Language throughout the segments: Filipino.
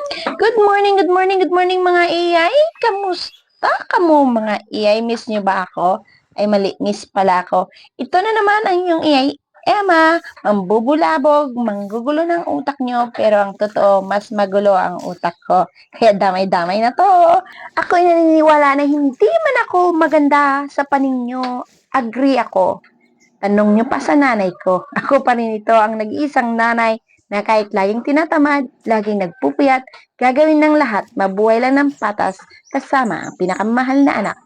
Good morning, good morning, good morning mga AI. Kamusta kamo mga AI? Miss niyo ba ako? Ay mali, miss pala ako. Ito na naman ang inyong AI. Emma, mambubulabog, manggugulo ng utak nyo, pero ang totoo, mas magulo ang utak ko. Kaya damay-damay na to. Ako'y naniniwala na hindi man ako maganda sa paninyo. Agree ako. Tanong nyo pa sa nanay ko. Ako pa rin ito ang nag-iisang nanay na kahit laging tinatamad, laging nagpupuyat, gagawin ng lahat, mabuhay lang ng patas, kasama ang pinakamahal na anak.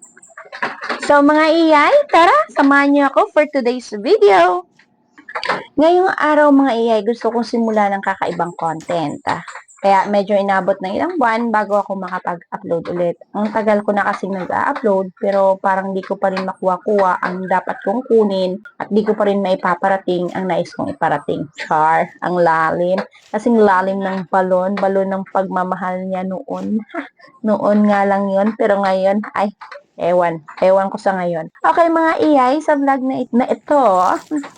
So mga iyay, tara, samahan niyo ako for today's video. Ngayong araw mga iyay, gusto kong simulan ng kakaibang content. Kaya medyo inabot ng ilang buwan bago ako makapag-upload ulit. Ang tagal ko na kasing nag-upload pero parang di ko pa rin makuha-kuha ang dapat kong kunin at di ko pa rin maipaparating ang nais kong iparating. Char, ang lalim. Kasing lalim ng balon ng pagmamahal niya noon. Noon nga lang yon pero ngayon, ay, ewan ko sa ngayon. Okay mga iyay, sa vlog na ito,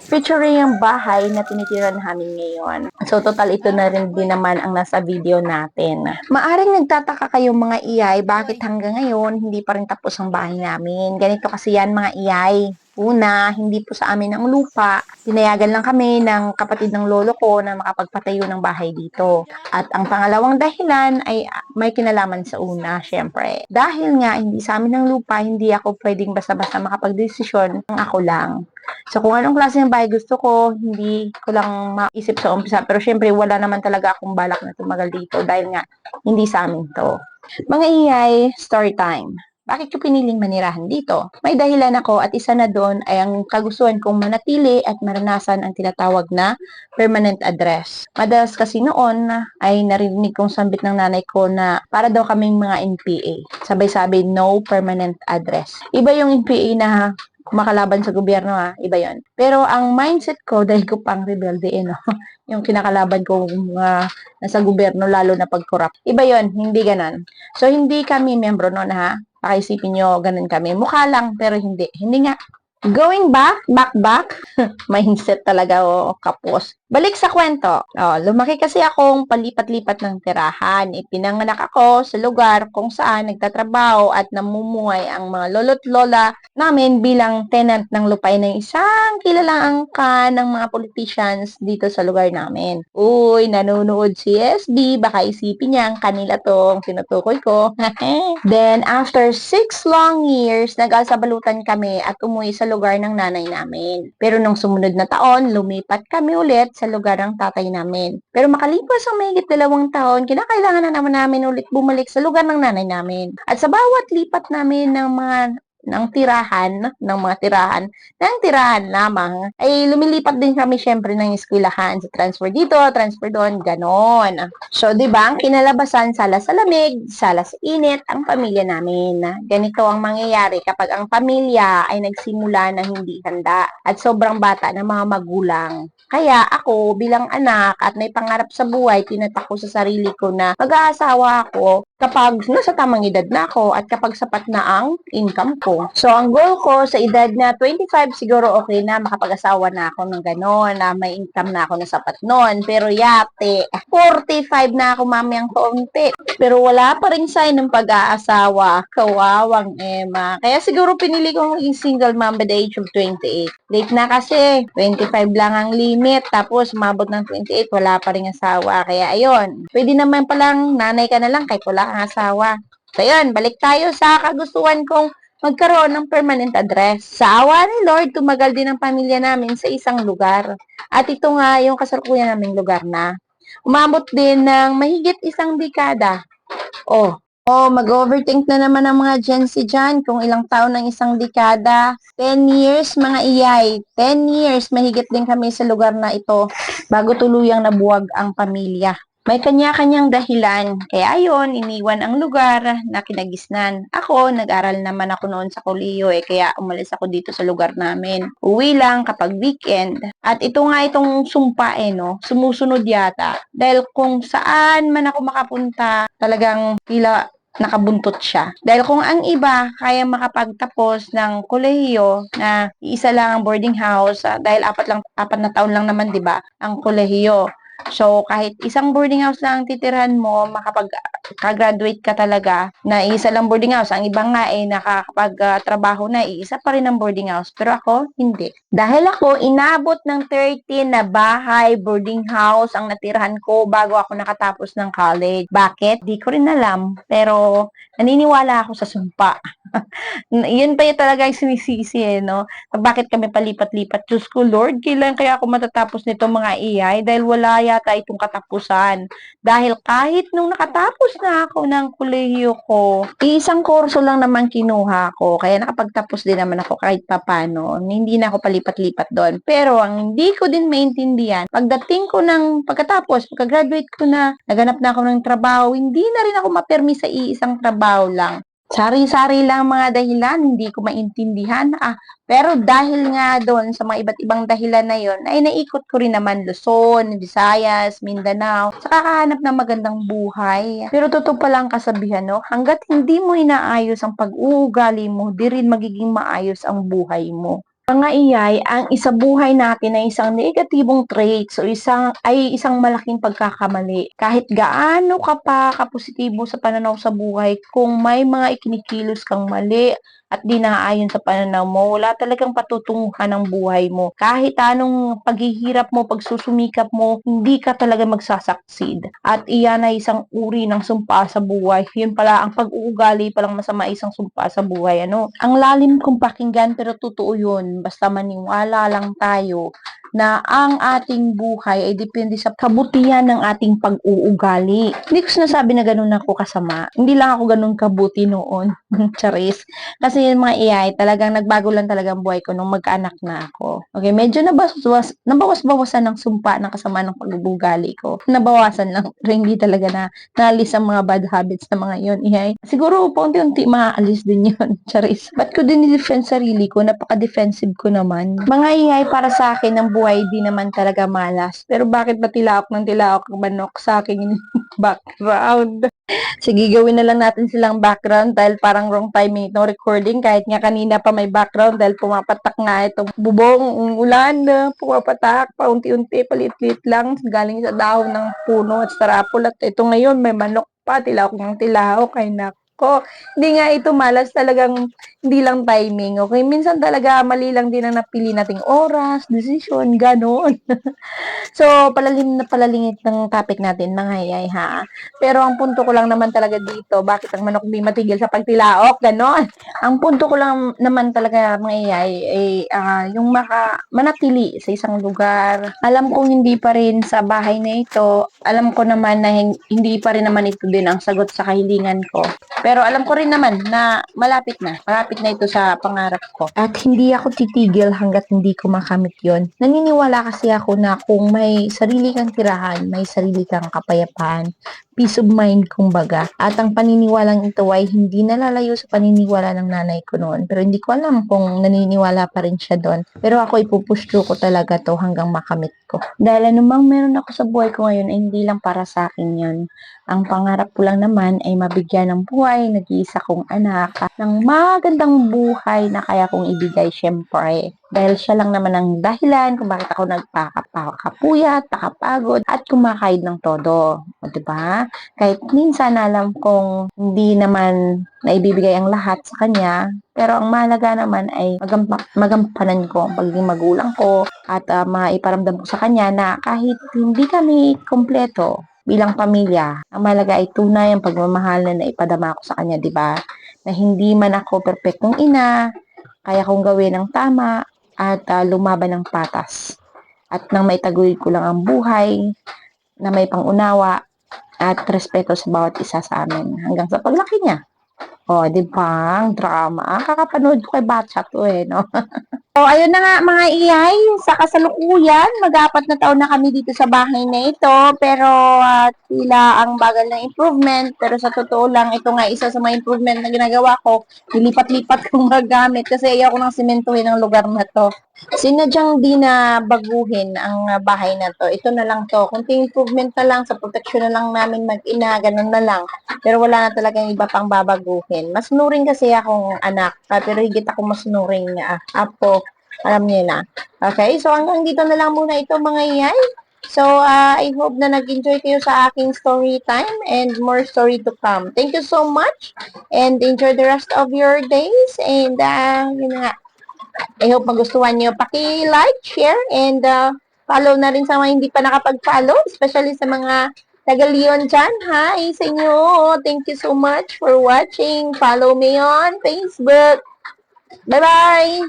featuring yung bahay na tinitira namin ngayon. So total ito na rin din naman ang nasa video natin. Maaring nagtataka kayo mga iyay, bakit hanggang ngayon hindi pa rin tapos ang bahay namin. Ganito kasi yan mga iyay. Una, hindi po sa amin ang lupa. Pinayagan lang kami ng kapatid ng lolo ko na makapagpatayo ng bahay dito. At ang pangalawang dahilan ay may kinalaman sa una, syempre. Dahil nga hindi sa amin ang lupa, hindi ako pwedeng basta-basta makapagdesisyon ng ako lang. So kung anong klase ng bahay gusto ko, hindi ko lang maisip sa umpisa. Pero syempre wala naman talaga akong balak na tumagal dito dahil nga hindi sa amin to. Mga iyay, story time. Bakit ko piniling manirahan dito? May dahilan ako at isa na doon ay ang kagustuhan kong manatili at maranasan ang tinatawag na permanent address. Madalas kasi noon ay narinig kong sambit ng nanay ko na para daw kaming mga NPA. Sabay-sabay, no permanent address. Iba yung NPA na kumakalaban sa gobyerno iba yon. Pero ang mindset ko, dahil ko pang rebelde no? Yung kinakalaban ko nasa gobyerno, lalo na pag-corrupt. Iba yon, hindi ganon. So, hindi kami membro noon Pakiisipin nyo, ganun kami. Mukha lang, pero hindi. Hindi nga. Going back, mindset talaga kapos. Balik sa kwento. Lumaki kasi akong palipat-lipat ng tirahan. Ipinanganak ako sa lugar kung saan nagtatrabaho at namumuhay ang mga lolo't lola namin bilang tenant ng lupain ng isang kilalang angkan ng mga politicians dito sa lugar namin. Uy, nanonood si SB, baka isipin niya ang kanila tong tinutukoy ko. Then, after 6 long years, nag-asabalutan kami at umuwi sa lugar ng nanay namin. Pero nung sumunod na taon, lumipat kami ulit sa lugar ng tatay namin. Pero makalipas ang mahigit 2 taon, kinakailangan na naman namin ulit bumalik sa lugar ng nanay namin. At sa bawat lipat namin ng tirahan lamang, ay lumilipat din kami syempre ng eskwelahan. Sa transfer dito, transfer doon, ganon. So, di ba, ang kinalabasan, sala sa lamig, sala sa init, ang pamilya namin. Ganito ang mangyayari kapag ang pamilya ay nagsimula na hindi handa at sobrang bata ng mga magulang. Kaya ako bilang anak at may pangarap sa buhay, tinatak ko sa sarili ko na mag-aasawa ako kapag nasa tamang edad na ako at kapag sapat na ang income ko. So, ang goal ko sa edad na 25, siguro okay na makapag-asawa na ako ng gano'n, na may income na ako na sapat noon. Pero yate, 45 na ako mamayang kaunti. Pero wala pa rin sign ng pag-aasawa. Kawawang Emma. Kaya siguro pinili ko maging single mom by the age of 28. Late na kasi, 25 lang ang limit. Tapos, umabot ng 28, wala pa rin asawa. Kaya ayun, pwede naman palang nanay ka na lang kahit wala kang asawa. So ayun, balik tayo sa kagustuhan kong magkaroon ng permanent address. Sa awa ni Lord, tumagal din ang pamilya namin sa isang lugar. At ito nga yung kasalukuyan naming lugar na. Umabot din ng mahigit 1 dekada. Mag-overthink na naman ang mga Gen Z dyan kung ilang taon ng 1 dekada. 10 years, mga iyay. 10 years, mahigit din kami sa lugar na ito bago tuluyang nabuwag ang pamilya. May kanya-kanyang dahilan. Kaya ayon, iniwan ang lugar na kinagisnan. Ako, nag-aral naman ako noon sa kolehiyo kaya umalis ako dito sa lugar namin. Uwi lang kapag weekend. At ito nga itong sumpa sumusunod yata. Dahil kung saan man ako makapunta, talagang tila nakabuntot siya. Dahil kung ang iba kaya makapagtapos ng kolehiyo na isa lang ang boarding house, dahil 4 na taon lang naman 'di ba ang kolehiyo. So, kahit isang boarding house lang ang titirhan mo, makapag-graduate ka talaga na isa lang boarding house. Ang iba nga ay nakakapag-trabaho na, isa pa rin ang boarding house. Pero ako, hindi. Dahil ako, inabot ng 13 na bahay, boarding house ang natirhan ko bago ako nakatapos ng college. Bakit? Di ko rin alam. Pero, naniniwala ako sa sumpa. Yun pa yung talaga yung sinisisi no? Bakit kami palipat-lipat? Diyos ko, Lord, kailan kaya ako matatapos nito mga AI? Dahil wala yata itong katapusan. Dahil kahit nung nakatapos na ako ng kolehiyo ko, isang kurso lang naman kinuha ko. Kaya nakapagtapos din naman ako kahit papano. Hindi na ako palipat-lipat doon. Pero ang hindi ko din maintindihan, pagdating ko ng pagkatapos, pagka-graduate ko na, naganap na ako ng trabaho, hindi na rin ako mapermi sa iisang trabaho lang. Sari-sari lang mga dahilan, hindi ko maintindihan. Pero dahil nga doon sa mga iba't ibang dahilan na yon, ay naikot ko rin naman Luzon, Visayas, Mindanao, sa kakahanap ng magandang buhay. Pero totoo palang kasabihan, no? Hanggat hindi mo inaayos ang pag-uugali mo, di rin magiging maayos ang buhay mo. Mga iyay, ang isabuhay natin ay isang negatibong traits o isang malaking pagkakamali. Kahit gaano ka pa kapositibo sa pananaw sa buhay, kung may mga ikinikilos kang mali at di naaayon sa pananaw mo, wala talagang patutunguhan ng buhay mo. Kahit anong paghihirap mo, pagsusumikap mo, hindi ka talaga magsasucceed. At iyan ay isang uri ng sumpa sa buhay. Yun pala, ang pag-uugali palang masama isang sumpa sa buhay. Ang lalim kong pakinggan pero totoo yun. Basta maniwala lang tayo na ang ating buhay ay depende sa kabutihan ng ating pag-uugali. Hindi ko sinasabi na ganun ako kasama. Hindi lang ako ganun kabuti noon. Charis. Kasi yung mga AI, talagang nagbago lang talaga ang buhay ko nung magkaanak na ako. Okay, medyo nabawas-bawasan ng sumpa ng kasama ng pag-uugali ko. Nabawasan lang. Pero hindi talaga na naalis ang mga bad habits na mga yon. AI. Siguro, paunti-unti maaalis din yon. Charis. Ba't ko din i-defend sarili ko? Napaka-defensive ko naman. Mga AI, para sa akin, ang buhay di naman talaga malas. Pero bakit ba tilaok ng tilaok ang manok sa akin yung background? Sige, gawin na lang natin silang background dahil parang wrong timing itong recording. Kahit nga kanina pa may background dahil pumapatak nga itong bubong, ulan, pumapatak, paunti-unti, palit-lit lang, galing sa dahon ng puno at sarapol. At ito ngayon, may manok pa, tilaok ng tilaok, kay nako. Hindi nga ito malas, talagang hindi lang timing, okay? Minsan talaga mali lang din ang napili nating oras, desisyon, ganon. So, palalim na palalingit ng topic natin, mga hayay, ha? Pero ang punto ko lang naman talaga dito, bakit ang manok di matigil sa pagtilaok, ganon. Ang punto ko lang naman talaga, mga hayay, ay yung manatili sa isang lugar. Alam kong hindi pa rin sa bahay na ito, alam ko naman na hindi pa rin naman ito din ang sagot sa kahilingan ko. Pero alam ko rin naman na malapit na ito sa pangarap ko. At hindi ako titigil hanggat hindi ko makamit yon. Naniniwala kasi ako na kung may sarili kang tirahan, may sarili kang kapayapaan, peace of mind kumbaga. At ang paniniwalang ito ay hindi nalalayo sa paniniwala ng nanay ko noon. Pero hindi ko alam kung naniniwala pa rin siya doon. Pero ako ipupush through ko talaga to hanggang makamit ko. Dahil anumang meron ako sa buhay ko ngayon ay hindi lang para sa akin yon. Ang pangarap ko lang naman ay mabigyan ng buhay, nag-iisa kong anak, ng magandang buhay na kaya kong ibigay syempre. Dahil siya lang naman ang dahilan kung bakit ako nagpakapuyat, pakapagod, at kumakain ng todo. O, diba? Kahit minsan alam kong hindi naman naibibigay ang lahat sa kanya, pero ang mahalaga naman ay magampanan ko ang pagiging magulang ko at maiparamdam ko sa kanya na kahit hindi kami kompleto bilang pamilya, ang mahalaga ay tunay ang pagmamahal na naipadama ko sa kanya, di ba? Na hindi man ako perpektong ina, kaya kong gawin ng tama at lumaban ng patas. At nang maitaguyod ko lang ang buhay na may pangunawa at respeto sa bawat isa sa amin hanggang sa paglaki niya. O, di ba? Ang drama. Kakapanood ko kay Batcha to no? So, ayun na nga mga iyay, sa kasalukuyan, mag-apat na taon na kami dito sa bahay na ito, pero tila ang bagal ng improvement, pero sa totoo lang, ito nga isa sa mga improvement na ginagawa ko, nilipat-lipat kong magamit kasi ayaw ko nang simentuhin ang lugar na to. Sinadyang di na baguhin ang bahay na to. Ito na lang to. Kunting improvement na lang, sa protection na lang namin mag-ina, ganun na lang. Pero wala na talagang iba pang babaguhin. Masunuring kasi akong anak, pero higit ako masunuring apo. Alam niyo na. Okay, so hanggang dito na lang muna ito mga iyay. So, I hope na nag-enjoy kayo sa aking story time and more story to come. Thank you so much and enjoy the rest of your days. And, yun na nga. I hope magustuhan nyo. Paki-like, share, and follow na rin sa mga hindi pa nakapag-follow, especially sa mga taga-Leon dyan. Hi sa inyo. Thank you so much for watching. Follow me on Facebook. Bye-bye!